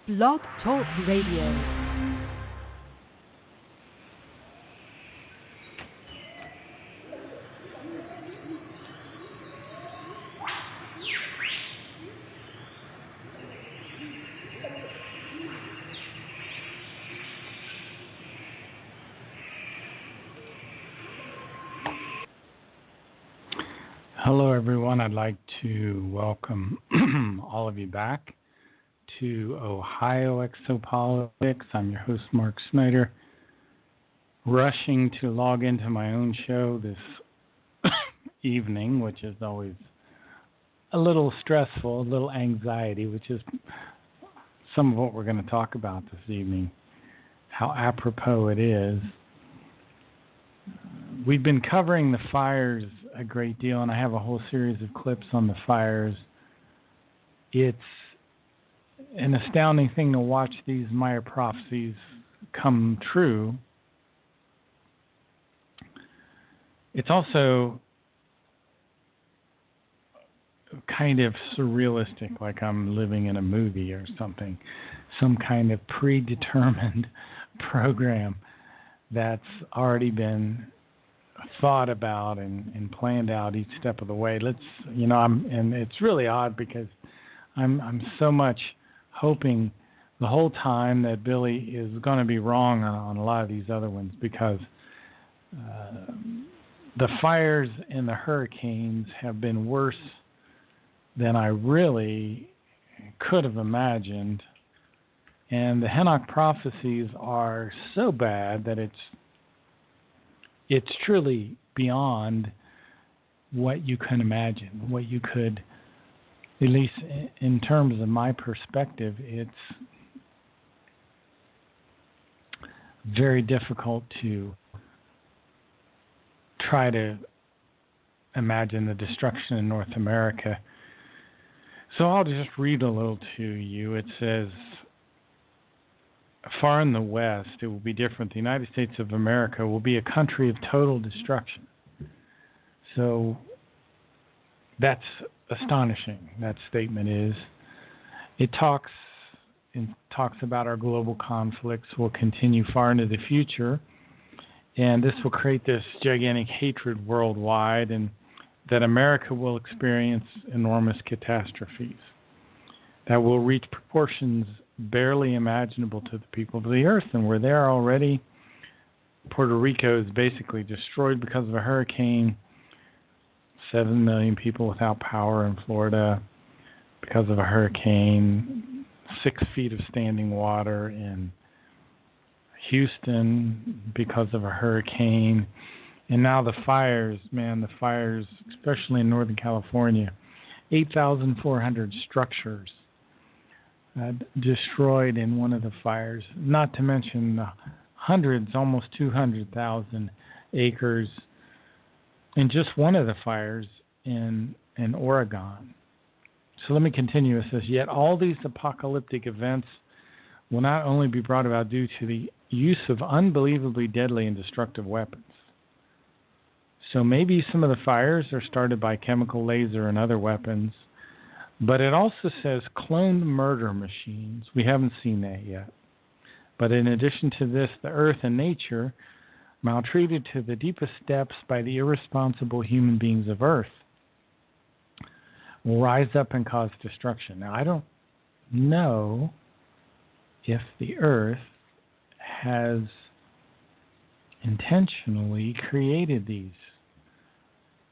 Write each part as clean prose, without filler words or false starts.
Blog Talk Radio. Hello, everyone. I'd like to welcome all of you back to Ohio Exopolitics. I'm your host, Mark Snyder, rushing to log into my own show this evening, which is always a little stressful, a little anxiety, which is some of what we're going to talk about this evening, how apropos it is. We've been covering the fires a great deal, and I have a whole series of clips on the fires. It's an astounding thing to watch these Meier prophecies come true. It's also kind of surrealistic, like I'm living in a movie or something, some kind of predetermined program that's already been thought about and planned out each step of the way. And it's really odd because I'm so much hoping the whole time that Billy is going to be wrong on a lot of these other ones, because the fires and the hurricanes have been worse than I really could have imagined. And the Henoch prophecies are so bad that it's truly beyond what you can imagine, what you could, at least in terms of my perspective, it's very difficult to try to imagine the destruction in North America. So I'll just read a little to you. It says, far in the West, it will be different. The United States of America will be a country of total destruction. So that's astonishing, that statement is. It talks about our global conflicts will continue far into the future, and this will create this gigantic hatred worldwide, and that America will experience enormous catastrophes that will reach proportions barely imaginable to the people of the earth, and we're there already. Puerto Rico is basically destroyed because of a hurricane. 7 million people without power in Florida because of a hurricane. 6 feet of standing water in Houston because of a hurricane. And now the fires, especially in Northern California, 8,400 structures destroyed in one of the fires, not to mention the hundreds, almost 200,000 acres in just one of the fires in Oregon. So let me continue. It says, yet all these apocalyptic events will not only be brought about due to the use of unbelievably deadly and destructive weapons. So maybe some of the fires are started by chemical, laser, and other weapons. But it also says cloned murder machines. We haven't seen that yet. But in addition to this, the earth and nature, maltreated to the deepest depths by the irresponsible human beings of earth, will rise up and cause destruction. Now, I don't know if the earth has intentionally created these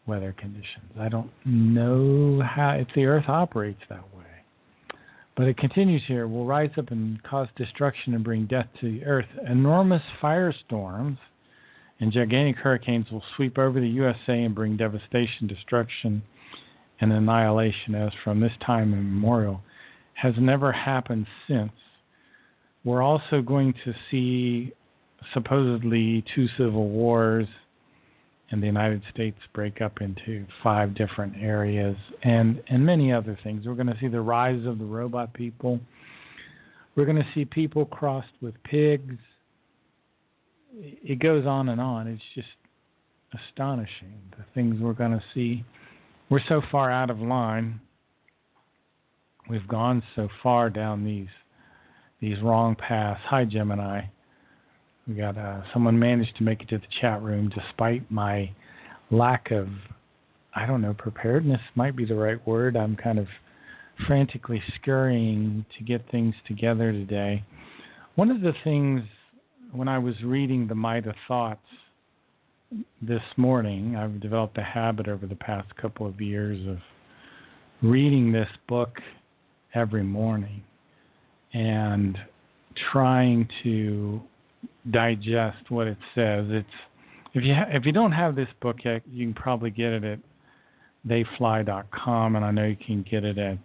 weather conditions. I don't know if the earth operates that way. But it continues here, will rise up and cause destruction and bring death to the earth. Enormous firestorms and gigantic hurricanes will sweep over the USA and bring devastation, destruction, and annihilation as from this time immemorial has never happened since. We're also going to see supposedly 2 civil wars in the United States break up into 5 different areas and many other things. We're going to see the rise of the robot people. We're going to see people crossed with pigs. It goes on and on. It's just astonishing, the things we're going to see. We're so far out of line. We've gone so far down these these wrong paths. Hi, Gemini. We got someone managed to make it to the chat room despite my lack of, I don't know, preparedness might be the right word. I'm kind of frantically scurrying to get things together today. One of the things when I was reading The Might of Thoughts this morning, I've developed a habit over the past couple of years of reading this book every morning and trying to digest what it says. It's if you don't have this book yet, you can probably get it at theyfly.com, and I know you can get it at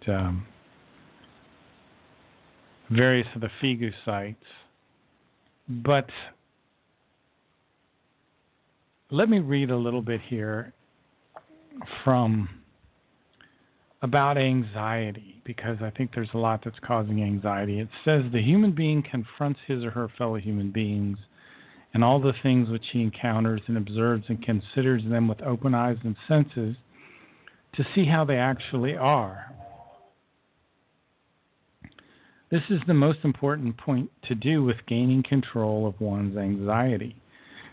various of the Figu sites. But let me read a little bit here from about anxiety, because I think there's a lot that's causing anxiety. It says the human being confronts his or her fellow human beings and all the things which he encounters and observes and considers them with open eyes and senses to see how they actually are. This is the most important point to do with gaining control of one's anxiety,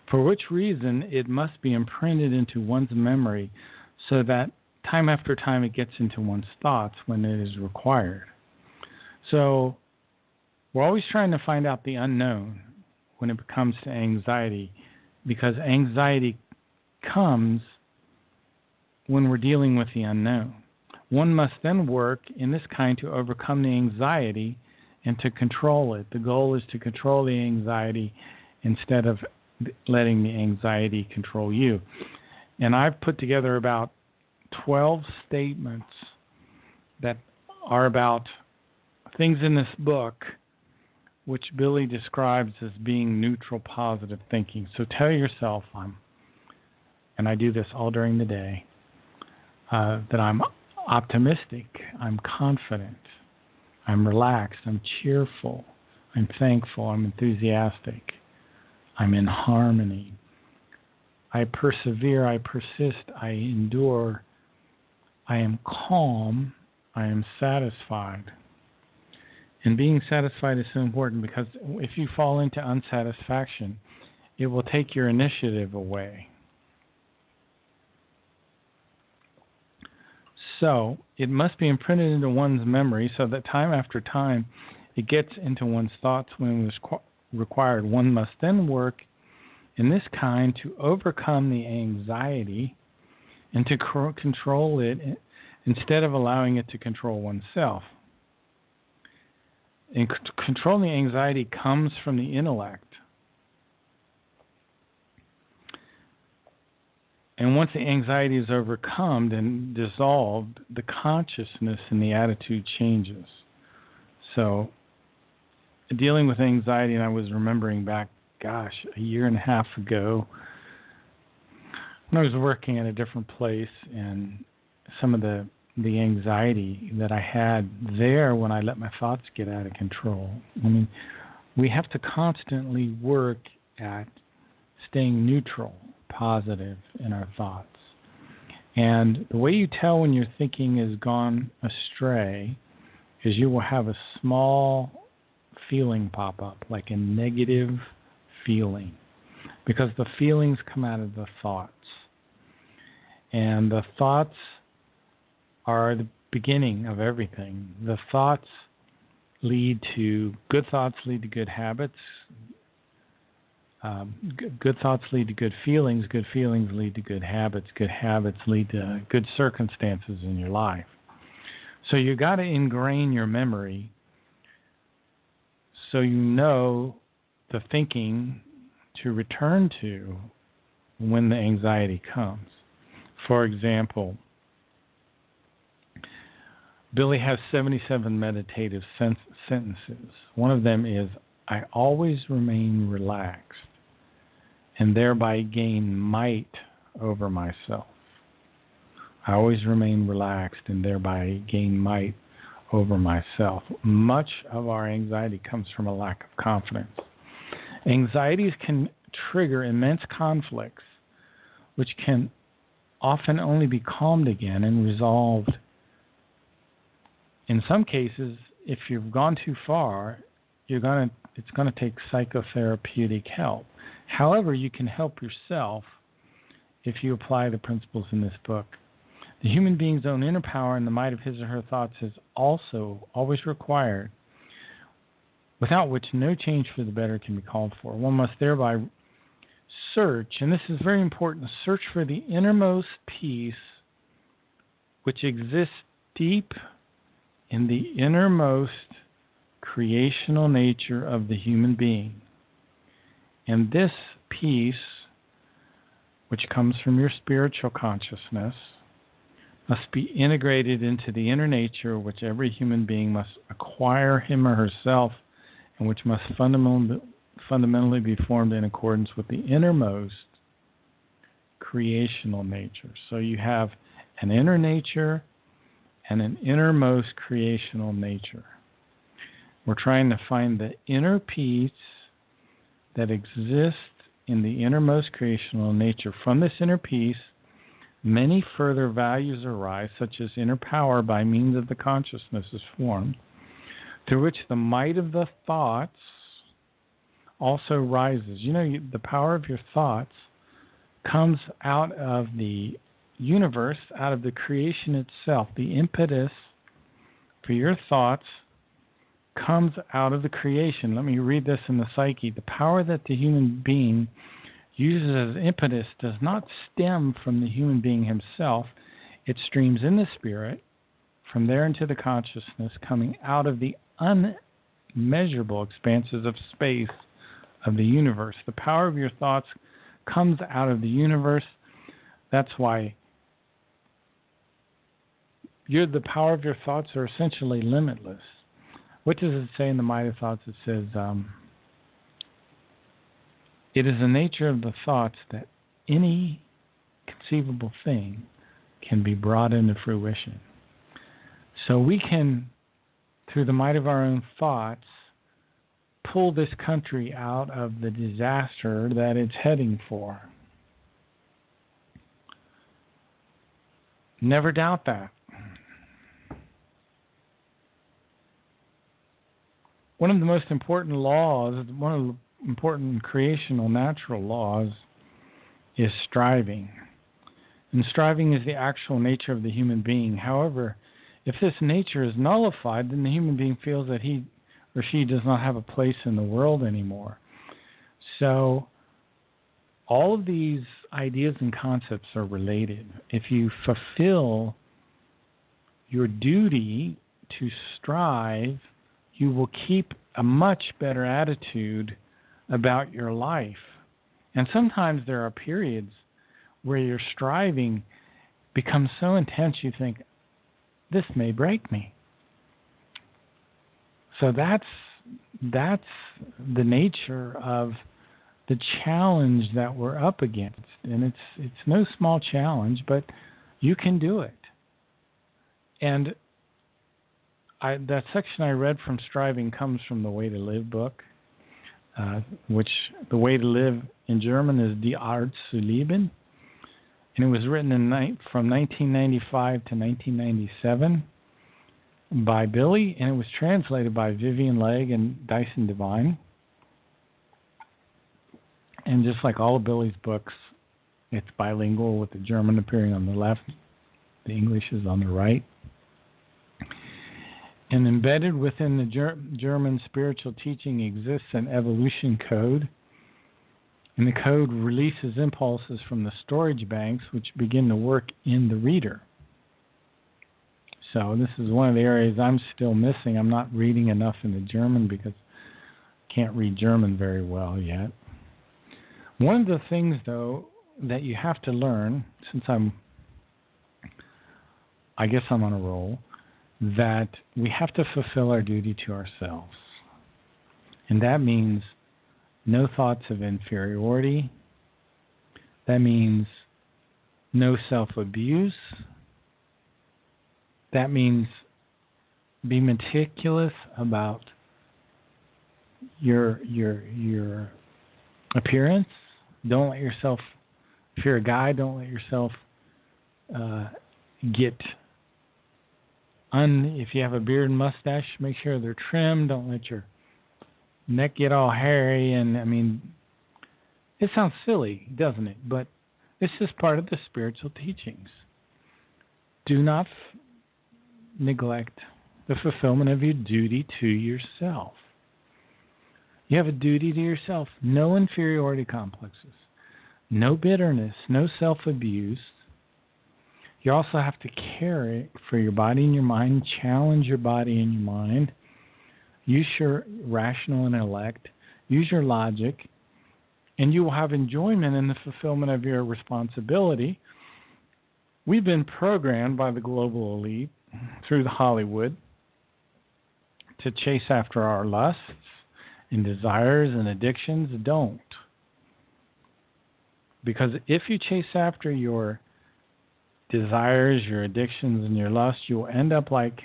for which reason it must be imprinted into one's memory so that time after time it gets into one's thoughts when it is required. So we're always trying to find out the unknown when it comes to anxiety, because anxiety comes when we're dealing with the unknown. One must then work in this kind to overcome the anxiety and to control it. The goal is to control the anxiety instead of letting the anxiety control you. And I've put together about 12 statements that are about things in this book which Billy describes as being neutral positive thinking. So tell yourself, and I do this all during the day, that I'm optimistic, I'm confident, I'm relaxed, I'm cheerful, I'm thankful, I'm enthusiastic, I'm in harmony, I persevere, I persist, I endure, I am calm, I am satisfied. And being satisfied is so important, because if you fall into unsatisfaction, it will take your initiative away. So it must be imprinted into one's memory so that time after time it gets into one's thoughts when it is required. One must then work in this kind to overcome the anxiety and to control it instead of allowing it to control oneself. And controlling the anxiety comes from the intellect. And once the anxiety is overcome and dissolved, the consciousness and the attitude changes. So, dealing with anxiety, and I was remembering back, a year and a half ago, when I was working at a different place, and some of the anxiety that I had there when I let my thoughts get out of control. I mean, we have to constantly work at staying neutral, positive in our thoughts. And the way you tell when your thinking has gone astray is you will have a small feeling pop up, like a negative feeling, because the feelings come out of the thoughts. And the thoughts are the beginning of everything. The thoughts lead to good thoughts, lead to good habits. Good thoughts lead to good feelings lead to good habits lead to good circumstances in your life. So you got to ingrain your memory so you know the thinking to return to when the anxiety comes. For example, Billy has 77 meditative sentences. One of them is, I always remain relaxed and thereby gain might over myself. I always remain relaxed and thereby gain might over myself. Much of our anxiety comes from a lack of confidence. Anxieties can trigger immense conflicts, which can often only be calmed again and resolved. In some cases, if you've gone too far, it's gonna take psychotherapeutic help. However, you can help yourself if you apply the principles in this book. The human being's own inner power and the might of his or her thoughts is also always required, without which no change for the better can be called for. One must thereby search, and this is very important, search for the innermost peace which exists deep in the innermost creational nature of the human being. And this peace, which comes from your spiritual consciousness, must be integrated into the inner nature which every human being must acquire him or herself, and which must fundamentally be formed in accordance with the innermost creational nature. So you have an inner nature and an innermost creational nature. We're trying to find the inner peace that exists in the innermost creational nature. From this inner peace, many further values arise, such as inner power by means of the consciousness is formed, through which the might of the thoughts also rises. You know, the power of your thoughts comes out of the universe, out of the creation itself. The impetus for your thoughts comes out of the creation. Let me read this in the psyche. The power that the human being uses as impetus does not stem from the human being himself. It streams in the spirit, from there into the consciousness, coming out of the unmeasurable expanses of space of the universe. The power of your thoughts comes out of the universe. That's why the power of your thoughts are essentially limitless. What does it say in the Might of Thoughts? It says, it is the nature of the thoughts that any conceivable thing can be brought into fruition. So we can, through the might of our own thoughts, pull this country out of the disaster that it's heading for. Never doubt that. One of the most important laws, one of the important creational natural laws, is striving. And striving is the actual nature of the human being. However, if this nature is nullified, then the human being feels that he or she does not have a place in the world anymore. So all of these ideas and concepts are related. If you fulfill your duty to strive, you will keep a much better attitude about your life. And sometimes there are periods where your striving becomes so intense you think, this may break me. So that's the nature of the challenge that we're up against. And it's no small challenge, but you can do it. And that section I read from Striving comes from the Way to Live book, which the Way to Live in German is Die Art zu Leben. And it was written from 1995 to 1997 by Billy, and it was translated by Vivian Legge and Dyson Devine. And just like all of Billy's books, it's bilingual with the German appearing on the left, the English is on the right. And embedded within the German spiritual teaching exists an evolution code. And the code releases impulses from the storage banks which begin to work in the reader. So this is one of the areas I'm still missing. I'm not reading enough in the German because I can't read German very well yet. One of the things, though, that you have to learn, since I guess I'm on a roll, that we have to fulfill our duty to ourselves. And that means no thoughts of inferiority. That means no self-abuse. That means be meticulous about your appearance. Don't let yourself, if you're a guy, don't let yourself if you have a beard and mustache, make sure they're trimmed. Don't let your neck get all hairy, and I mean, it sounds silly, doesn't it? But this is part of the spiritual teachings. Do not neglect the fulfillment of your duty to yourself. You have a duty to yourself. No inferiority complexes, no bitterness, no self-abuse. You also have to care for your body and your mind, challenge your body and your mind, use your rational intellect, use your logic, and you will have enjoyment in the fulfillment of your responsibility. We've been programmed by the global elite through the Hollywood to chase after our lusts and desires and addictions. Don't. Because if you chase after your desires, your addictions, and your lusts, you will end up like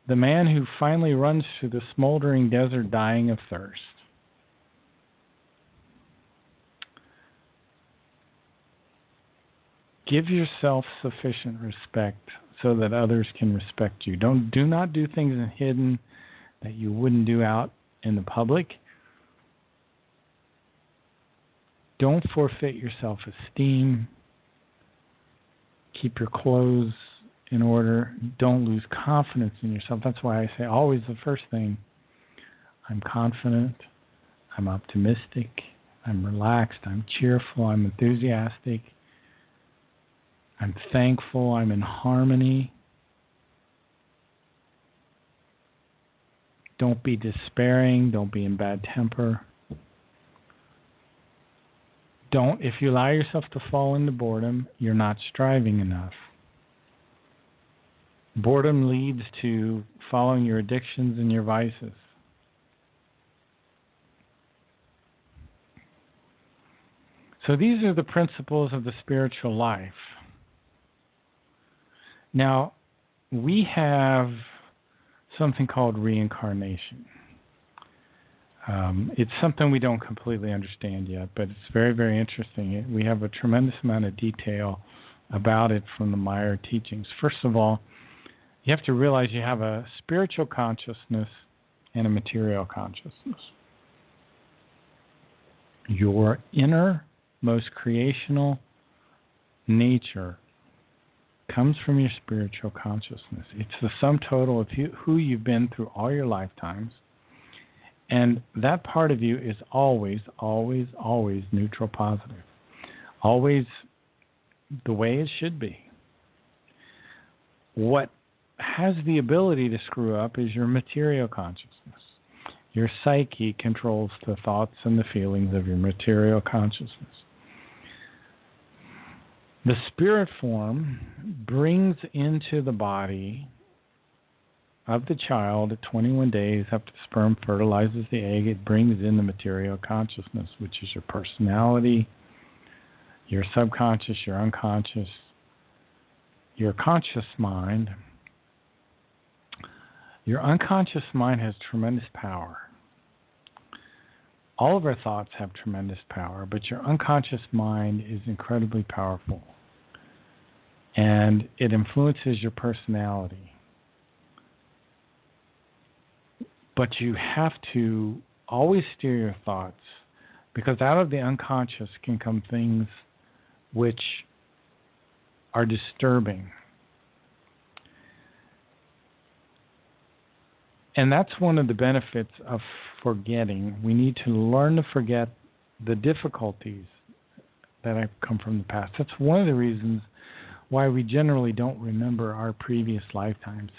the man who finally runs through the smoldering desert dying of thirst. Give yourself sufficient respect so that others can respect you. Do not do things in hidden that you wouldn't do out in the public. Don't forfeit your self-esteem. Keep your clothes in order. Don't lose confidence in yourself. That's why I say always the first thing, I'm confident, I'm optimistic, I'm relaxed, I'm cheerful, I'm enthusiastic, I'm thankful, I'm in harmony. Don't be despairing, don't be in bad temper. If you allow yourself to fall into boredom, you're not striving enough. Boredom leads to following your addictions and your vices. So these are the principles of the spiritual life. Now, we have something called reincarnation. It's something we don't completely understand yet, but it's very, very interesting. We have a tremendous amount of detail about it from the Meier teachings. First of all, you have to realize you have a spiritual consciousness and a material consciousness. Your innermost creational nature comes from your spiritual consciousness. It's the sum total of who you've been through all your lifetimes. And that part of you is always, always, always neutral positive. Always the way it should be. What has the ability to screw up is your material consciousness. Your psyche controls the thoughts and the feelings of your material consciousness. The spirit form brings into the body of the child at 21 days after the sperm fertilizes the egg. It brings in the material consciousness, which is your personality, your subconscious, your unconscious, your conscious mind. Your unconscious mind has tremendous power. All of our thoughts have tremendous power, but your unconscious mind is incredibly powerful. And it influences your personality. But you have to always steer your thoughts, because out of the unconscious can come things which are disturbing. And that's one of the benefits of forgetting. We need to learn to forget the difficulties that have come from the past. That's one of the reasons why we generally don't remember our previous lifetimes,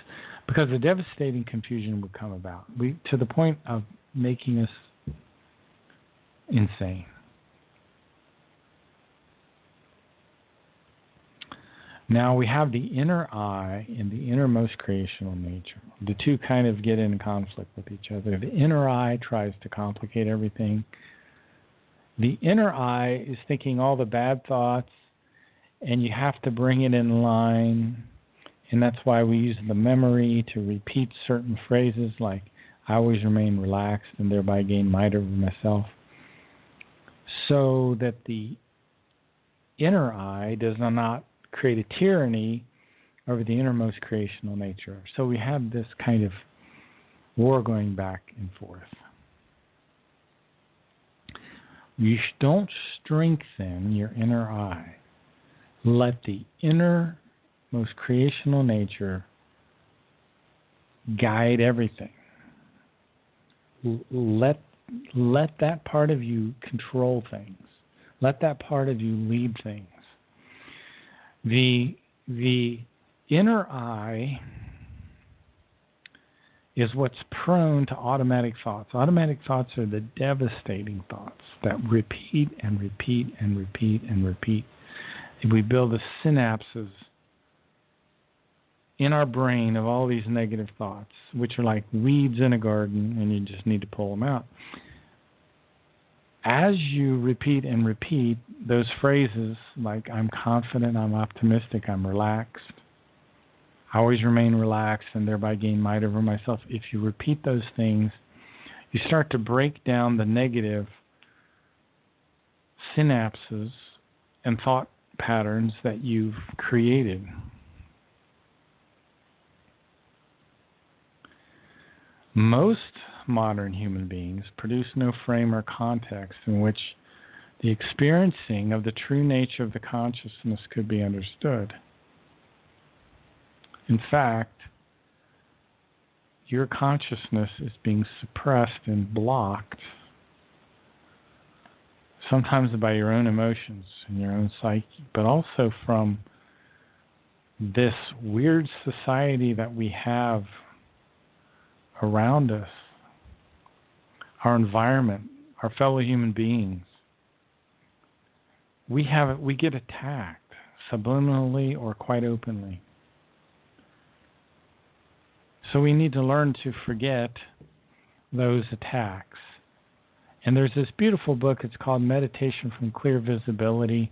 because a devastating confusion would come about, to the point of making us insane. Now we have the inner eye and the innermost creational nature. The two kind of get in conflict with each other. The inner eye tries to complicate everything. The inner eye is thinking all the bad thoughts, and you have to bring it in line. And that's why we use the memory to repeat certain phrases like, I always remain relaxed and thereby gain might over myself. So that the inner eye does not create a tyranny over the innermost creational nature. So we have this kind of war going back and forth. don't strengthen your inner eye. Let the inner, most creational nature guide everything. Let that part of you control things. Let that part of you lead things. The inner eye is what's prone to automatic thoughts. Automatic thoughts are the devastating thoughts that repeat and repeat and repeat and repeat. And we build the synapses in our brain of all these negative thoughts, which are like weeds in a garden, and you just need to pull them out. As you repeat and repeat those phrases like I'm confident, I'm optimistic, I'm relaxed, I always remain relaxed and thereby gain might over myself. If you repeat those things, you start to break down the negative synapses and thought patterns that you've created. Most modern human beings produce no frame or context in which the experiencing of the true nature of the consciousness could be understood. In fact, your consciousness is being suppressed and blocked, sometimes by your own emotions and your own psyche, but also from this weird society that we have around us, our environment, our fellow human beings. We get attacked subliminally or quite openly. So we need to learn to forget those attacks. And there's this beautiful book, it's called Meditation from Clear Visibility.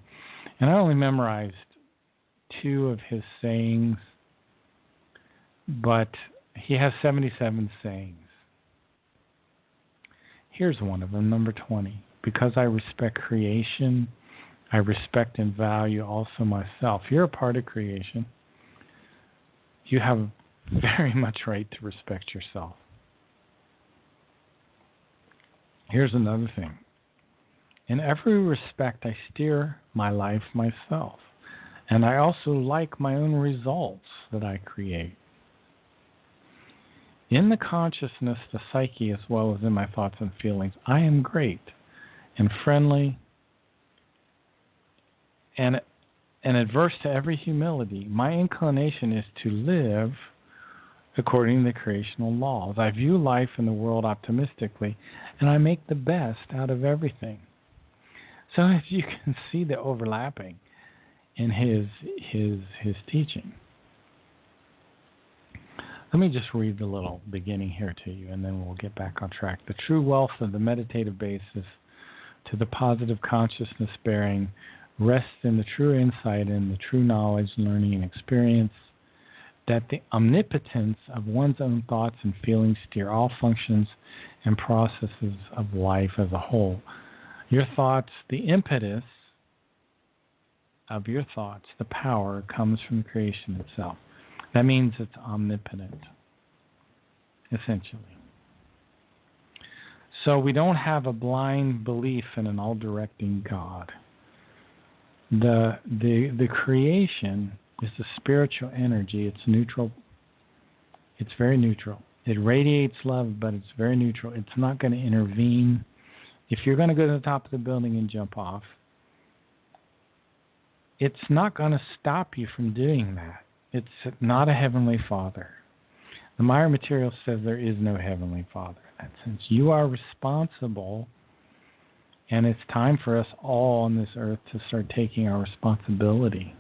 And I only memorized 2 of his sayings, but he has 77 sayings. Here's one of them, number 20. Because I respect creation, I respect and value also myself. You're a part of creation. You have very much right to respect yourself. Here's another thing. In every respect, I steer my life myself. And I also like my own results that I create. In the consciousness, the psyche, as well as in my thoughts and feelings, I am great and friendly and adverse to every humility. My inclination is to live according to the creational laws. I view life and the world optimistically, and I make the best out of everything. So if you can see the overlapping in his teaching. Let me just read the little beginning here to you, and then we'll get back on track. The true wealth of the meditative basis to the positive consciousness bearing rests in the true insight and the true knowledge, learning, and experience that the omnipotence of one's own thoughts and feelings steer all functions and processes of life as a whole. Your thoughts, the impetus of your thoughts, the power comes from creation itself. That means it's omnipotent, essentially. So we don't have a blind belief in an all-directing God. The creation is a spiritual energy. It's neutral. It's very neutral. It radiates love, but it's very neutral. It's not going to intervene. If you're going to go to the top of the building and jump off, it's not going to stop you from doing that. It's not a heavenly Father. The Meier material says there is no heavenly Father in that sense. You are responsible, and it's time for us all on this earth to start taking our responsibility.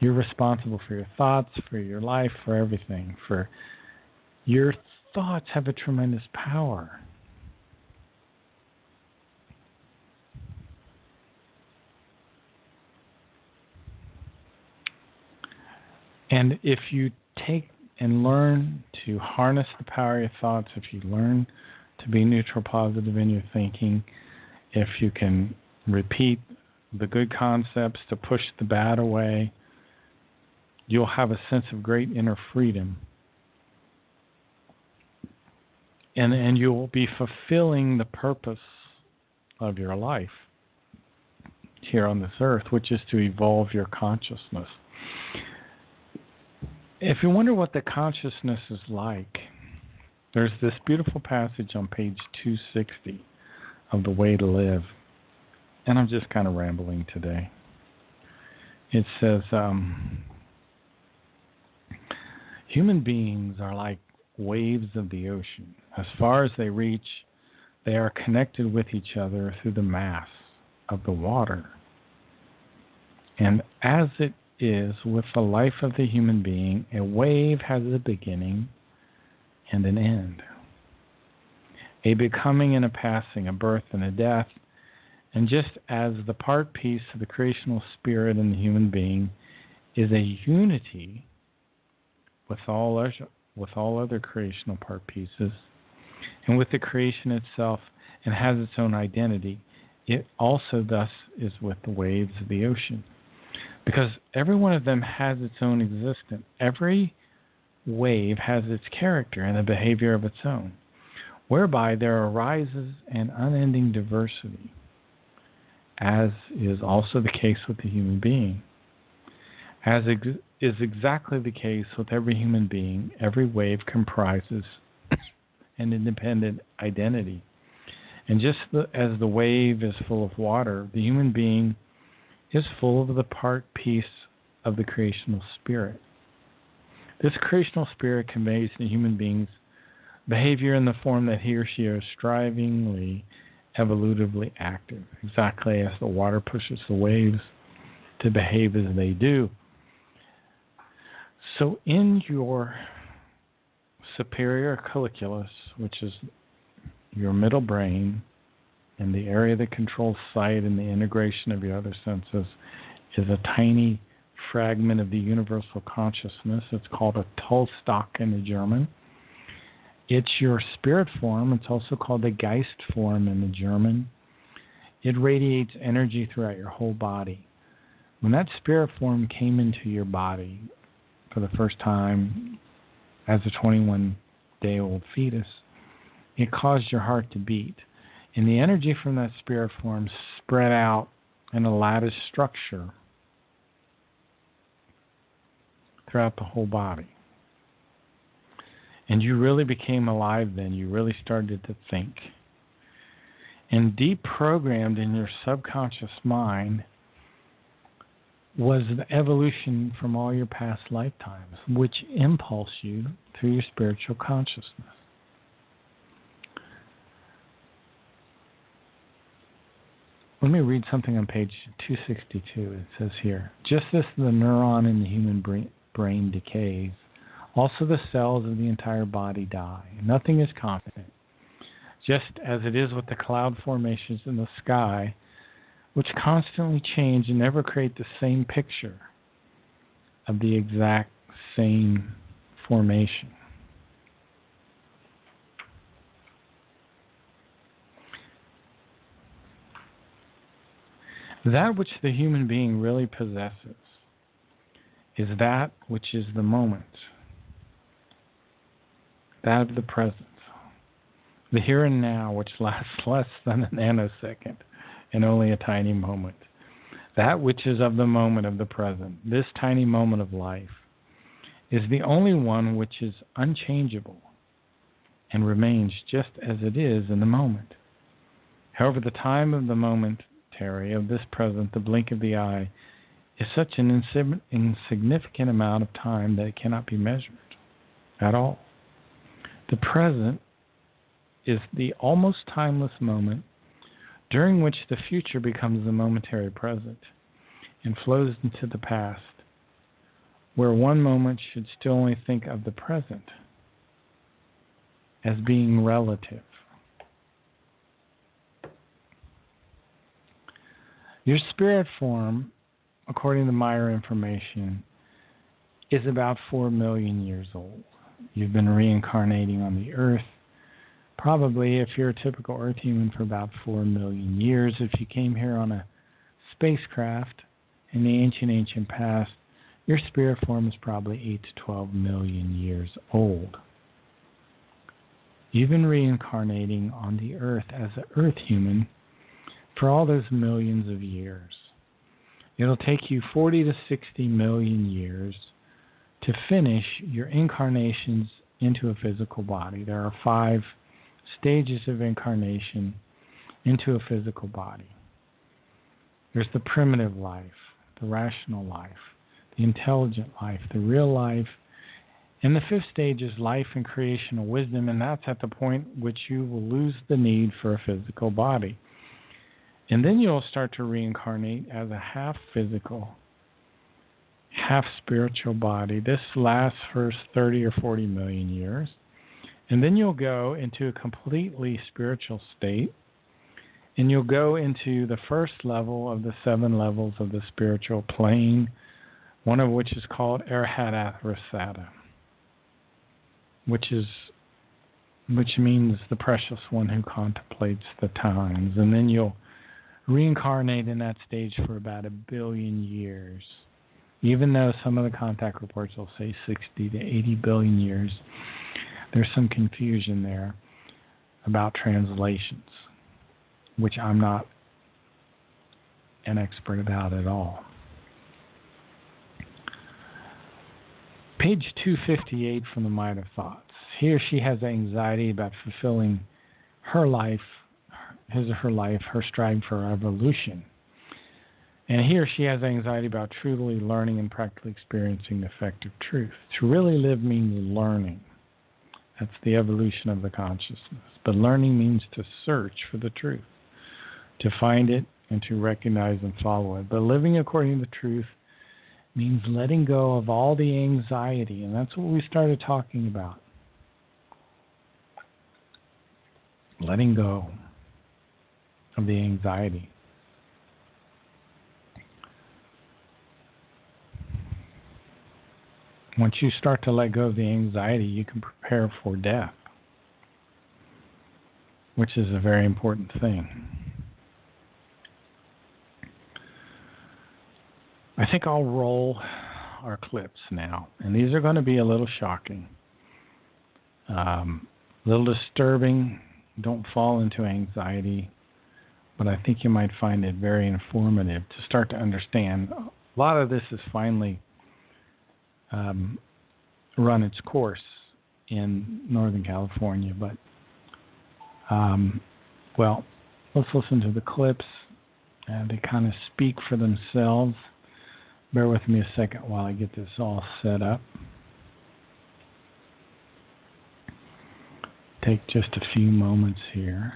You're responsible for your thoughts, for your life, for everything. For your thoughts have a tremendous power. And if you take and learn to harness the power of your thoughts, if you learn to be neutral, positive in your thinking, if you can repeat the good concepts to push the bad away, you'll have a sense of great inner freedom. And you'll be fulfilling the purpose of your life here on this earth, which is to evolve your consciousness. If you wonder what the consciousness is like, there's this beautiful passage on page 260 of The Way to Live, and I'm just kind of rambling today. It says, human beings are like waves of the ocean. As far as they reach, they are connected with each other through the mass of the water. And as it is with the life of the human being, a wave has a beginning and an end, a becoming and a passing, a birth and a death. And just as the part piece of the creational spirit in the human being is a unity with all other creational part pieces, and with the creation itself, and has its own identity, it also thus is with the waves of the ocean. Because every one of them has its own existence. Every wave has its character and a behavior of its own, whereby there arises an unending diversity, as is also the case with the human being. As is exactly the case with every human being, every wave comprises an independent identity. And just as the wave is full of water, the human being is full of the part piece of the creational spirit. This creational spirit conveys to human beings behavior in the form that he or she is strivingly, evolutively active, exactly as the water pushes the waves to behave as they do. So in your superior colliculus, which is your middle brain, and the area that controls sight and the integration of your other senses, is a tiny fragment of the universal consciousness. It's called a Tollstock in the German. It's your spirit form. It's also called the Geist form in the German. It radiates energy throughout your whole body. When that spirit form came into your body for the first time as a 21-day-old fetus, it caused your heart to beat. And the energy from that spirit form spread out in a lattice structure throughout the whole body. And you really became alive then. You really started to think. And deep programmed in your subconscious mind was the evolution from all your past lifetimes, which impulse you through your spiritual consciousness. Let me read something on page 262. It says here, just as the neuron in the human brain decays, also the cells of the entire body die. Nothing is constant. Just as it is with the cloud formations in the sky, which constantly change and never create the same picture of the exact same formation. That which the human being really possesses is that which is the moment, that of the present, the here and now, which lasts less than a nanosecond and only a tiny moment. That which is of the moment of the present, this tiny moment of life, is the only one which is unchangeable and remains just as it is in the moment. However, the time of the moment of this present, the blink of the eye, is such an insignificant amount of time that it cannot be measured at all. The present is the almost timeless moment during which the future becomes the momentary present and flows into the past, where one moment should still only think of the present as being relative. Your spirit form, according to Meier information, is about 4 million years old. You've been reincarnating on the earth, probably, if you're a typical earth human, for about 4 million years. If you came here on a spacecraft in the ancient past, your spirit form is probably 8 to 12 million years old. You've been reincarnating on the earth as an earth human for all those millions of years. It'll take you 40 to 60 million years to finish your incarnations into a physical body. There are 5 stages of incarnation into a physical body. There's the primitive life, the rational life, the intelligent life, the real life, and the 5th stage is life and creational wisdom, and that's at the point which you will lose the need for a physical body. And then you'll start to reincarnate as a half physical, half spiritual body. This lasts for 30 or 40 million years. And then you'll go into a completely spiritual state, and you'll go into the first level of the 7 levels of the spiritual plane, one of which is called Arhatarasata, which means the precious one who contemplates the times. And then you'll reincarnate in that stage for about 1 billion years. Even though some of the contact reports will say 60 to 80 billion years, there's some confusion there about translations, which I'm not an expert about at all. Page 258 from the Mind of Thoughts. Here she has anxiety about fulfilling her life, his or her life, her striving for evolution. And here she has anxiety about truly learning and practically experiencing the effect of truth. To really live means learning. That's the evolution of the consciousness. But learning means to search for the truth, to find it and to recognize and follow it. But living according to the truth means letting go of all the anxiety, and that's what we started talking about. Letting go of the anxiety. Once you start to let go of the anxiety, you can prepare for death, which is a very important thing. I think I'll roll our clips now, and these are going to be a little shocking, a little disturbing. Don't fall into anxiety, but I think you might find it very informative to start to understand. A lot of this is finally run its course in Northern California, but well, let's listen to the clips. They kind of speak for themselves. Bear with me a second while I get this all set up. Take just a few moments here.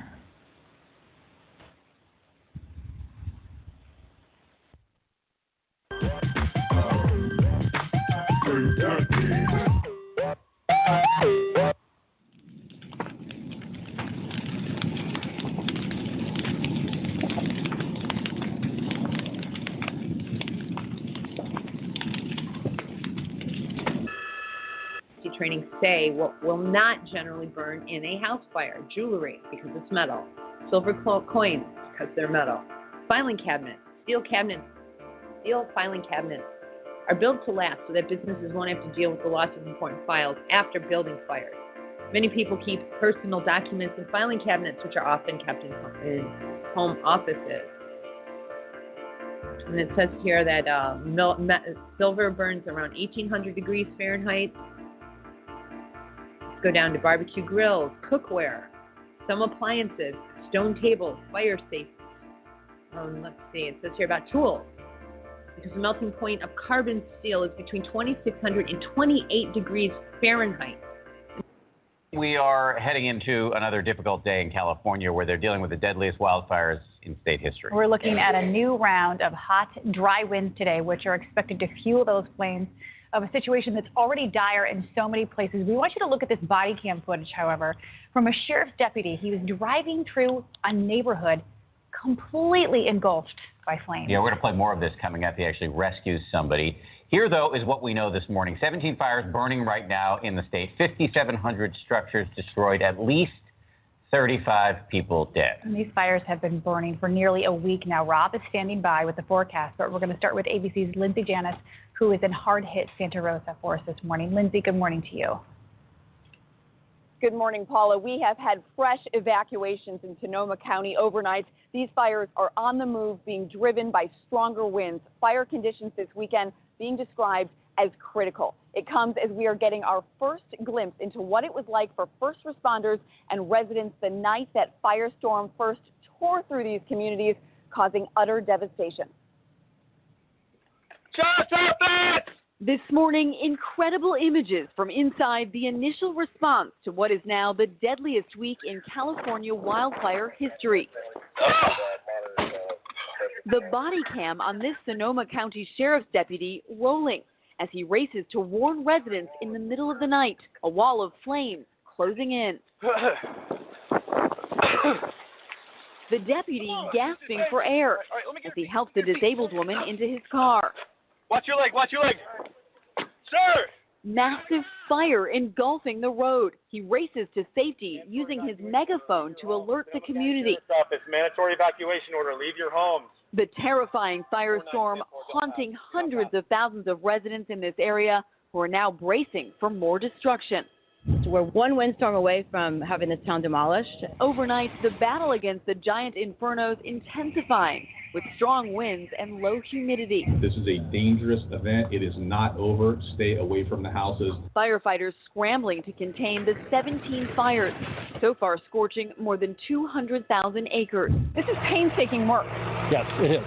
Training say what will not generally burn in a house fire: jewelry, because it's metal; silver coins, because they're metal; filing cabinets, steel filing cabinets are built to last so that businesses won't have to deal with the loss of important files after building fires. Many people keep personal documents in filing cabinets, which are often kept in home offices. And it says here that silver burns around 1,800 degrees Fahrenheit. Go down to barbecue grills, cookware, some appliances, stone tables, fire safety. Let's see, it says here about tools. Because the melting point of carbon steel is between 2,600 and 28 degrees Fahrenheit. We are heading into another difficult day in California, where they're dealing with the deadliest wildfires in state history. We're looking at a new round of hot, dry winds today, which are expected to fuel those flames, of a situation that's already dire in so many places. We want you to look at this body cam footage, however, from a sheriff's deputy. He was driving through a neighborhood completely engulfed by flames. Yeah, we're going to play more of this coming up. He actually rescues somebody. Here, though, is what we know this morning. 17 fires burning right now in the state, 5,700 structures destroyed, at least 35 people dead. And these fires have been burning for nearly a week now. Rob is standing by with the forecast, but we're going to start with ABC's Lindsay Janis, who is in hard-hit Santa Rosa for us this morning. Lindsay, good morning to you. Good morning, Paula. We have had fresh evacuations in Sonoma County overnight. These fires are on the move, being driven by stronger winds. Fire conditions this weekend being described as critical. It comes as we are getting our first glimpse into what it was like for first responders and residents the night that firestorm first tore through these communities, causing utter devastation. This morning, incredible images from inside the initial response to what is now the deadliest week in California wildfire history. The body cam on this Sonoma County Sheriff's deputy rolling as he races to warn residents in the middle of the night, a wall of flames closing in. The deputy gasping for air as he helps the disabled woman into his car. Watch your leg, sir! Massive fire engulfing the road. He races to safety using his megaphone to alert the community. It's mandatory evacuation order. Leave your homes. The terrifying firestorm haunting hundreds of thousands of residents in this area who are now bracing for more destruction. So we're one windstorm away from having this town demolished. Overnight, the battle against the giant infernos intensifying with strong winds and low humidity. This is a dangerous event. It is not over. Stay away from the houses. Firefighters scrambling to contain the 17 fires, so far scorching more than 200,000 acres. This is painstaking work. Yes, it is.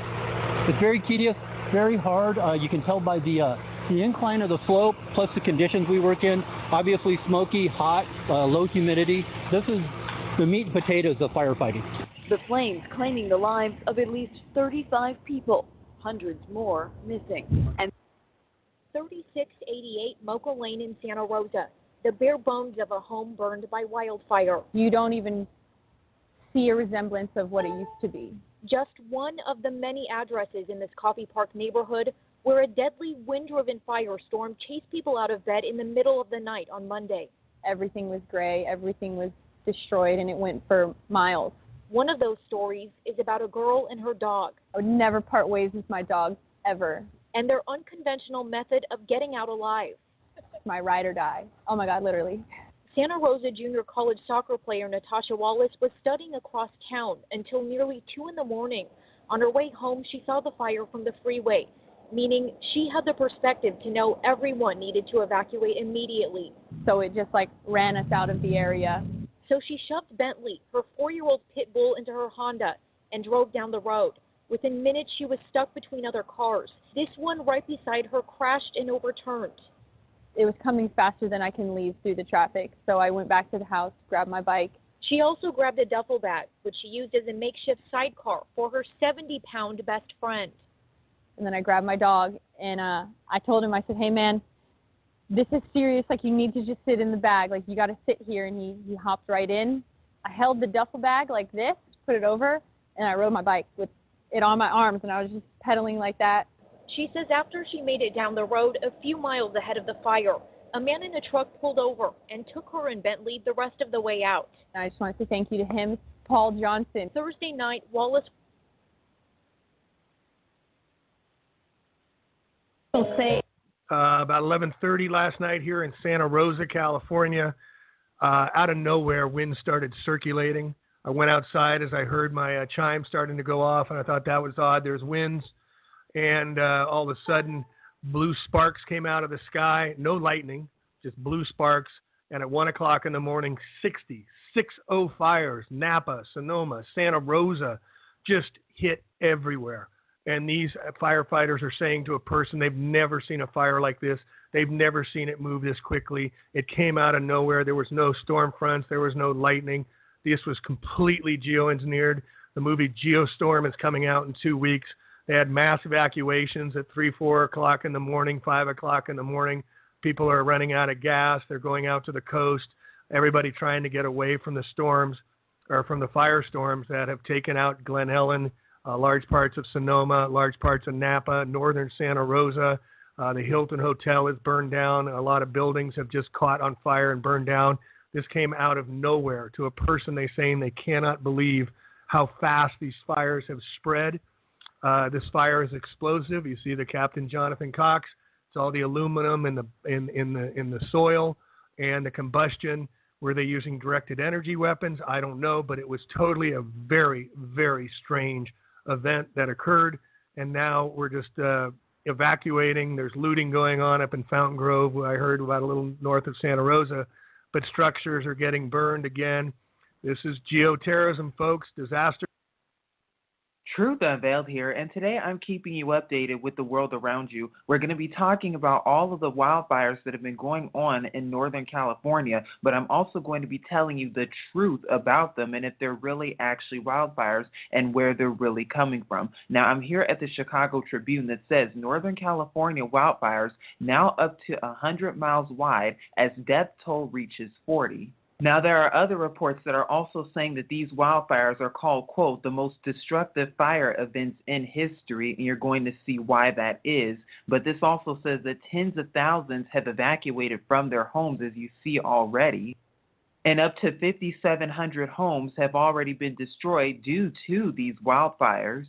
It's very tedious, very hard. You can tell by the incline of the slope, plus the conditions we work in. Obviously smoky, hot, low humidity. This is the meat and potatoes of firefighting. The flames claiming the lives of at least 35 people, hundreds more missing. And 3688 Mocha Lane in Santa Rosa, the bare bones of a home burned by wildfire. You don't even see a resemblance of what it used to be. Just one of the many addresses in this Coffee Park neighborhood where a deadly wind-driven firestorm chased people out of bed in the middle of the night on Monday. Everything was gray, everything was destroyed, and it went for miles. One of those stories is about a girl and her dog. I would never part ways with my dog, ever. And their unconventional method of getting out alive. My ride or die. Oh my God, literally. Santa Rosa junior college soccer player Natasha Wallace was studying across town until nearly 2 in the morning. On her way home, she saw the fire from the freeway, meaning she had the perspective to know everyone needed to evacuate immediately. So it just ran us out of the area. So she shoved Bentley, her 4-year-old pit bull, into her Honda and drove down the road. Within minutes, she was stuck between other cars. This one right beside her crashed and overturned. It was coming faster than I can leave through the traffic, so I went back to the house, grabbed my bike. She also grabbed a duffel bag, which she used as a makeshift sidecar for her 70-pound best friend. And then I grabbed my dog, and I told him, I said, hey, man, this is serious. You need to just sit in the bag. You got to sit here. And he hopped right in. I held the duffel bag like this, put it over, and I rode my bike with it on my arms, and I was just pedaling like that. She says after she made it down the road a few miles ahead of the fire, a man in a truck pulled over and took her and Bentley the rest of the way out. And I just want to say thank you to him, Paul Johnson. Thursday night, Wallace will say about 11:30 last night here in Santa Rosa, California. Out of nowhere, wind started circulating. I went outside as I heard my chime starting to go off, and I thought that was odd. There's winds, and all of a sudden, blue sparks came out of the sky. No lightning, just blue sparks. And at 1 o'clock in the morning, 60 fires, Napa, Sonoma, Santa Rosa, just hit everywhere. And these firefighters are saying to a person they've never seen a fire like this. They've never seen it move this quickly. It came out of nowhere. There was no storm fronts. There was no lightning. This was completely geoengineered. The movie Geostorm is coming out in 2 weeks. They had mass evacuations at 3, 4 o'clock in the morning, 5 o'clock in the morning. People are running out of gas. They're going out to the coast. Everybody trying to get away from the storms or from the firestorms that have taken out Glen Ellen, large parts of Sonoma, large parts of Napa, northern Santa Rosa. The Hilton Hotel is burned down. A lot of buildings have just caught on fire and burned down. This came out of nowhere to a person they're saying they cannot believe how fast these fires have spread. This fire is explosive. You see the Captain Jonathan Cox. It's all the aluminum in the soil and the combustion. Were they using directed energy weapons? I don't know, but it was totally a very, very strange event that occurred. And now we're just evacuating. There's looting going on up in Fountain Grove, I heard, about a little north of Santa Rosa. But structures are getting burned again. This is geoterrorism, folks, disaster. Truth Unveiled here, and today I'm keeping you updated with the world around you. We're going to be talking about all of the wildfires that have been going on in Northern California, but I'm also going to be telling you the truth about them and if they're really actually wildfires and where they're really coming from. Now, I'm here at the Chicago Tribune that says Northern California wildfires now up to 100 miles wide as death toll reaches 40. Now, there are other reports that are also saying that these wildfires are called, quote, the most destructive fire events in history, and you're going to see why that is. But this also says that tens of thousands have evacuated from their homes, as you see already. And up to 5,700 homes have already been destroyed due to these wildfires.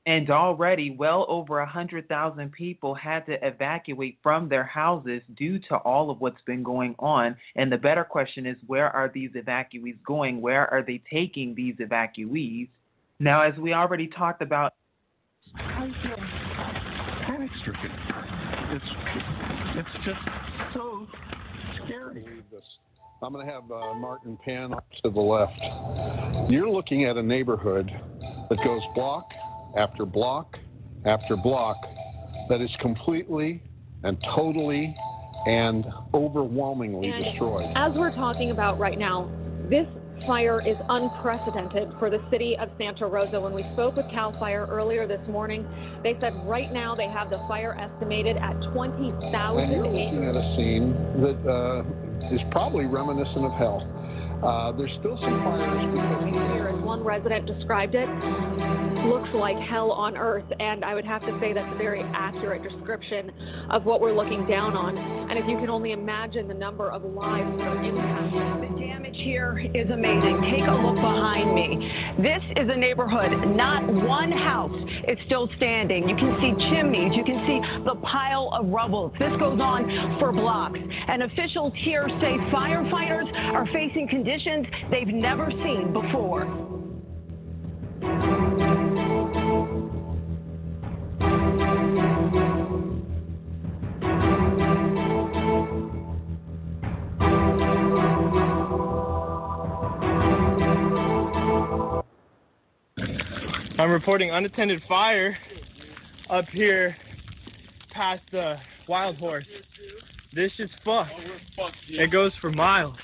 And already well over 100,000 people had to evacuate from their houses due to all of what's been going on. And the better question is, where are these evacuees going? Where are they taking these evacuees? Now, as we already talked about, I feel panic-stricken. It's just so scary. I'm going to have Martin pan up to the left. You're looking at a neighborhood that goes block after block after block that is completely and totally and overwhelmingly destroyed. As we're talking about right now, this fire is unprecedented for the city of Santa Rosa. When we spoke with CAL FIRE earlier this morning, they said right now they have the fire estimated at 20,000 And you're looking at a scene that is probably reminiscent of hell. There's still some fires because here, as one resident described it, looks like hell on earth, and I would have to say that's a very accurate description of what we're looking down on. And if you can only imagine the number of lives that are impacted. The damage here is amazing. Take a look behind me. This is a neighborhood. Not one house is still standing. You can see chimneys. You can see the pile of rubble. This goes on for blocks. And officials here say firefighters are facing conditions they've never seen before. I'm reporting unattended fire up here past the Wild Horse. This is fucked. It goes for miles.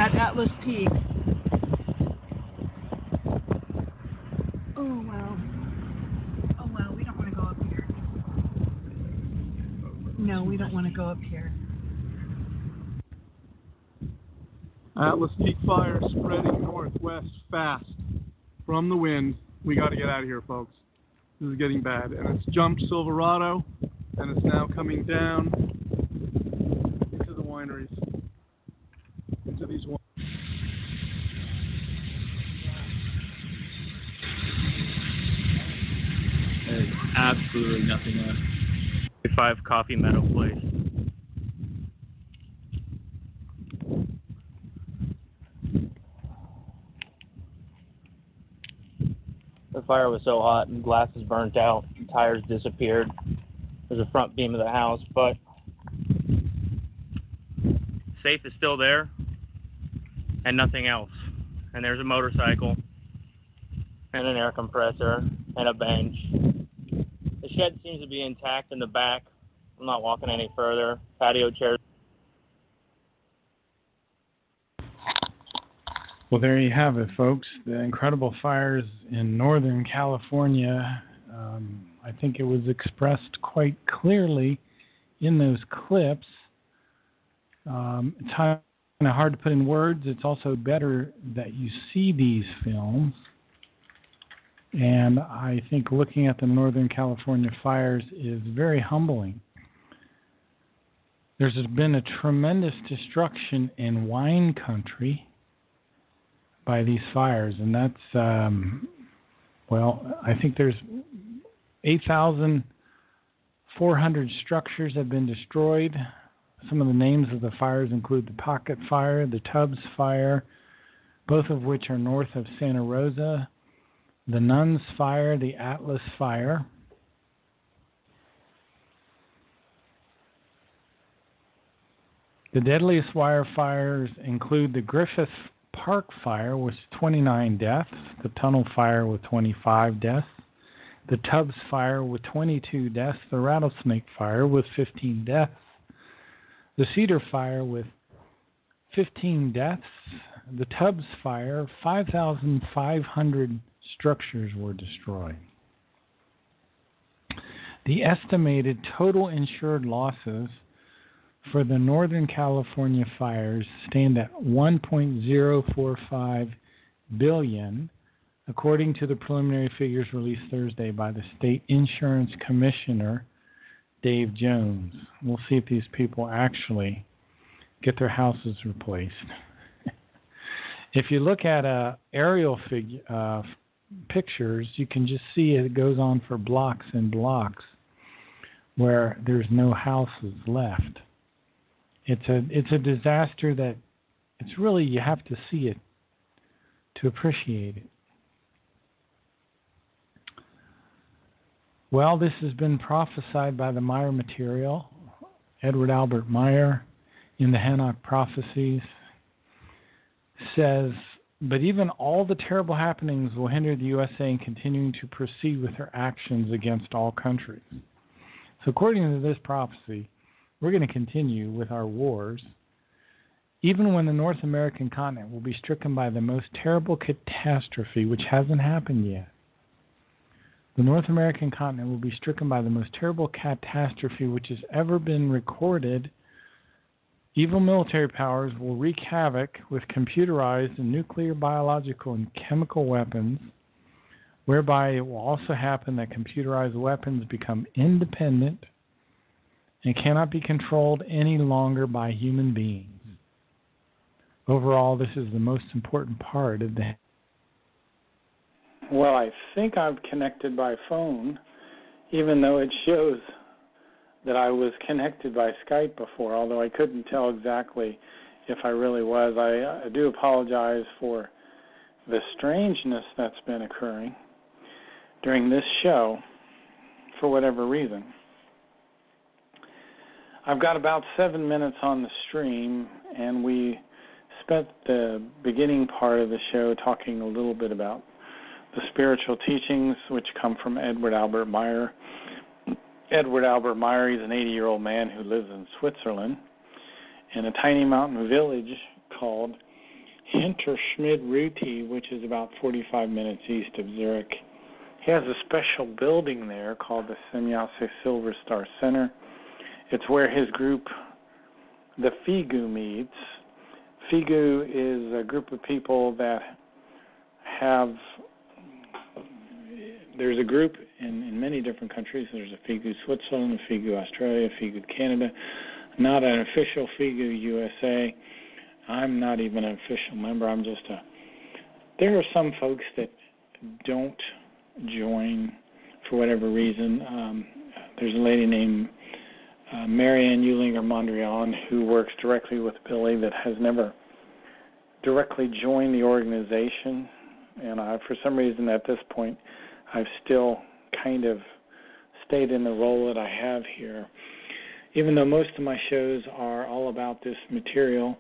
At Atlas Peak. Oh, wow, we don't want to go up here. No, we don't want to go up here. Atlas Peak fire spreading northwest fast from the wind. We got to get out of here, folks. This is getting bad. And it's jumped Silverado, and it's now coming down into the wineries. Into these wineries. There's absolutely nothing left. 5 Coffee Meadow Place. The fire was so hot and glass is burnt out, tires disappeared. There's a front beam of the house, but safe is still there and nothing else. And there's a motorcycle and an air compressor and a bench. The shed seems to be intact in the back. I'm not walking any further. Patio chairs. Well, there you have it, folks. The incredible fires in Northern California. I think it was expressed quite clearly in those clips. It's kind of hard to put in words. It's also better that you see these films. And I think looking at the Northern California fires is very humbling. There's been a tremendous destruction in wine country by these fires, and that's, I think there's 8,400 structures have been destroyed. Some of the names of the fires include the Pocket Fire, the Tubbs Fire, both of which are north of Santa Rosa, the Nuns Fire, the Atlas Fire. The deadliest wildfires include the Griffith Park Fire with 29 deaths, the Tunnel Fire with 25 deaths, the Tubbs Fire with 22 deaths, the Rattlesnake Fire with 15 deaths, the Cedar Fire with 15 deaths, the Tubbs Fire, 5,500 structures were destroyed. The estimated total insured losses for the Northern California fires stand at $1.045 billion, according to the preliminary figures released Thursday by the State Insurance Commissioner, Dave Jones. We'll see if these people actually get their houses replaced. If you look at aerial pictures, you can just see it goes on for blocks and blocks where there's no houses left. It's a disaster that it's really, you have to see it to appreciate it. Well, this has been prophesied by the Meier material, Eduard Albert Meier, in the Hanok Prophecies, says, but even all the terrible happenings will hinder the USA in continuing to proceed with her actions against all countries. So according to this prophecy, we're going to continue with our wars, even when the North American continent will be stricken by the most terrible catastrophe, which hasn't happened yet. The North American continent will be stricken by the most terrible catastrophe which has ever been recorded. Evil military powers will wreak havoc with computerized and nuclear, biological, and chemical weapons, whereby it will also happen that computerized weapons become independent and cannot be controlled any longer by human beings. Overall, this is the most important part of the... Well, I think I'm connected by phone, even though it shows that I was connected by Skype before, although I couldn't tell exactly if I really was. I do apologize for the strangeness that's been occurring during this show for whatever reason. I've got about 7 minutes on the stream, and we spent the beginning part of the show talking a little bit about the spiritual teachings which come from Eduard Albert Meier. Eduard Albert Meier is an 80-year-old man who lives in Switzerland in a tiny mountain village called Hinterschmid-Ruti, which is about 45 minutes east of Zurich. He has a special building there called the Semjase Silver Star Center. It's where his group, the Figu, meets. Figu is a group of people that have, there's a group in many different countries. There's a Figu Switzerland, a Figu Australia, a Figu Canada, not an official Figu USA. I'm not even an official member. I'm just there are some folks that don't join for whatever reason. There's a lady named Marianne Eulinger-Mondrian, who works directly with Billy, that has never directly joined the organization. And for some reason at this point, I've still kind of stayed in the role that I have here. Even though most of my shows are all about this material,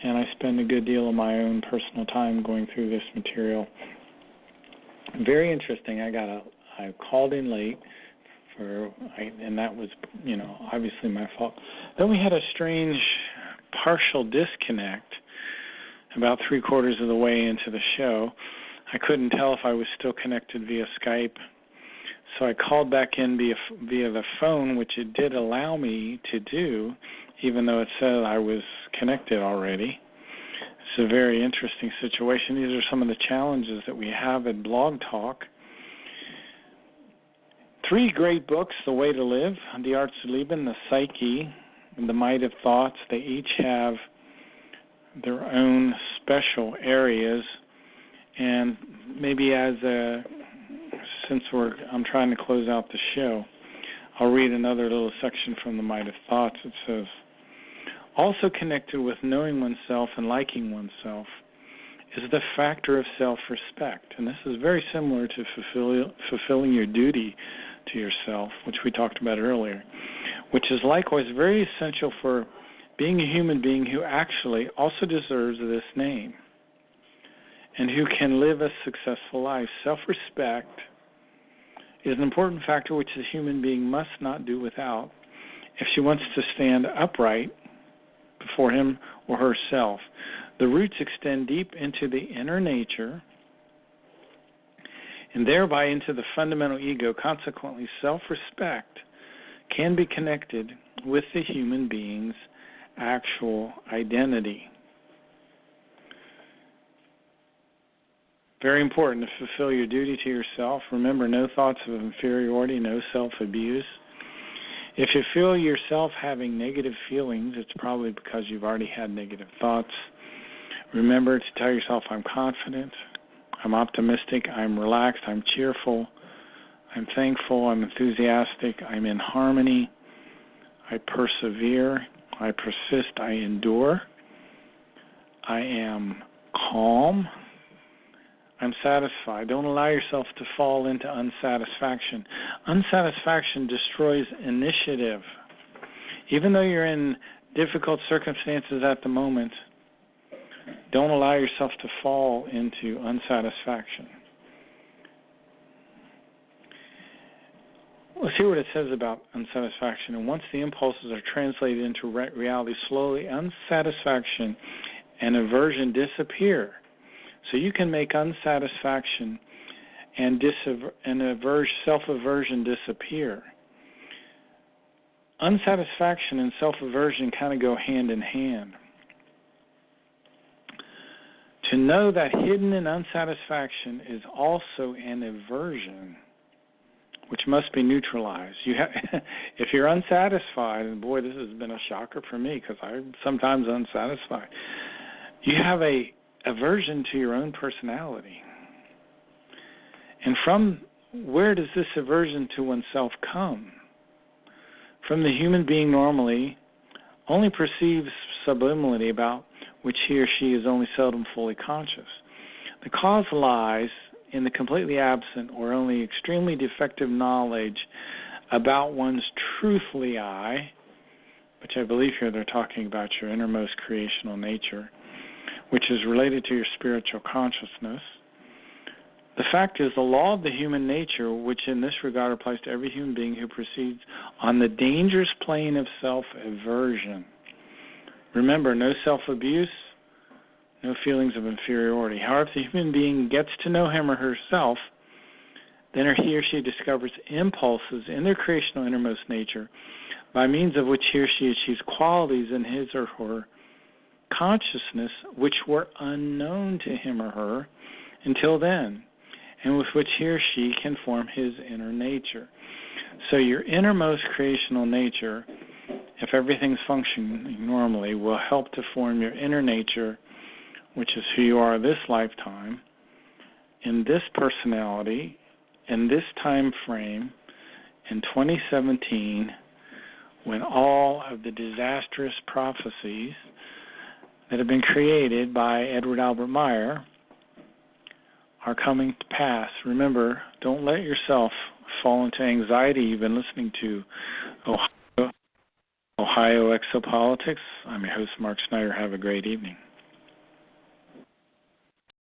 and I spend a good deal of my own personal time going through this material. Very interesting. I called in late, and that was, obviously my fault. Then we had a strange partial disconnect about 3/4 of the way into the show. I couldn't tell if I was still connected via Skype, so I called back in via the phone, which it did allow me to do even though it said I was connected already. It's a very interesting situation. These are some of the challenges that we have at Blog Talk. 3 great books, The Way to Live, Die Art zu Leben, The Psyche, and The Might of Thoughts. They each have their own special areas. And maybe since I'm trying to close out the show, I'll read another little section from The Might of Thoughts. It says, also connected with knowing oneself and liking oneself is the factor of self-respect. And this is very similar to fulfilling your duty to yourself, which we talked about earlier, which is likewise very essential for being a human being who actually also deserves this name and who can live a successful life. Self-respect is an important factor which the human being must not do without if she wants to stand upright before him or herself. The roots extend deep into the inner nature and thereby into the fundamental ego. Consequently, self-respect can be connected with the human being's actual identity. Very important to fulfill your duty to yourself. Remember, no thoughts of inferiority, no self-abuse. If you feel yourself having negative feelings, it's probably because you've already had negative thoughts. Remember to tell yourself, I'm confident, I'm optimistic, I'm relaxed, I'm cheerful, I'm thankful, I'm enthusiastic, I'm in harmony, I persevere, I persist, I endure, I am calm, I'm satisfied. Don't allow yourself to fall into unsatisfaction. Unsatisfaction destroys initiative. Even though you're in difficult circumstances at the moment, don't allow yourself to fall into unsatisfaction. Let's hear what it says about unsatisfaction. And once the impulses are translated into reality, slowly unsatisfaction and aversion disappear. So you can make unsatisfaction and self-aversion disappear. Unsatisfaction and self-aversion kind of go hand in hand. To know that hidden in unsatisfaction is also an aversion, which must be neutralized. If you're unsatisfied, and boy, this has been a shocker for me because I'm sometimes unsatisfied, you have a aversion to your own personality. And from where does this aversion to oneself come? From the human being normally only perceives subliminally about which he or she is only seldom fully conscious. The cause lies in the completely absent or only extremely defective knowledge about one's truthfully I, which I believe here they're talking about your innermost creational nature, which is related to your spiritual consciousness. The fact is, the law of the human nature, which in this regard applies to every human being who proceeds on the dangerous plane of self-aversion. Remember, no self-abuse, no feelings of inferiority. However, if the human being gets to know him or herself, then he or she discovers impulses in their creational innermost nature by means of which he or she achieves qualities in his or her consciousness which were unknown to him or her until then, and with which he or she can form his inner nature. So your innermost creational nature, if everything's functioning normally, will help to form your inner nature, which is who you are this lifetime, in this personality, in this time frame, in 2017, when all of the disastrous prophecies that have been created by Eduard Albert Meier are coming to pass. Remember, don't let yourself fall into anxiety. You've been listening to Ohio Exopolitics. I'm your host, Mark Snyder. Have a great evening.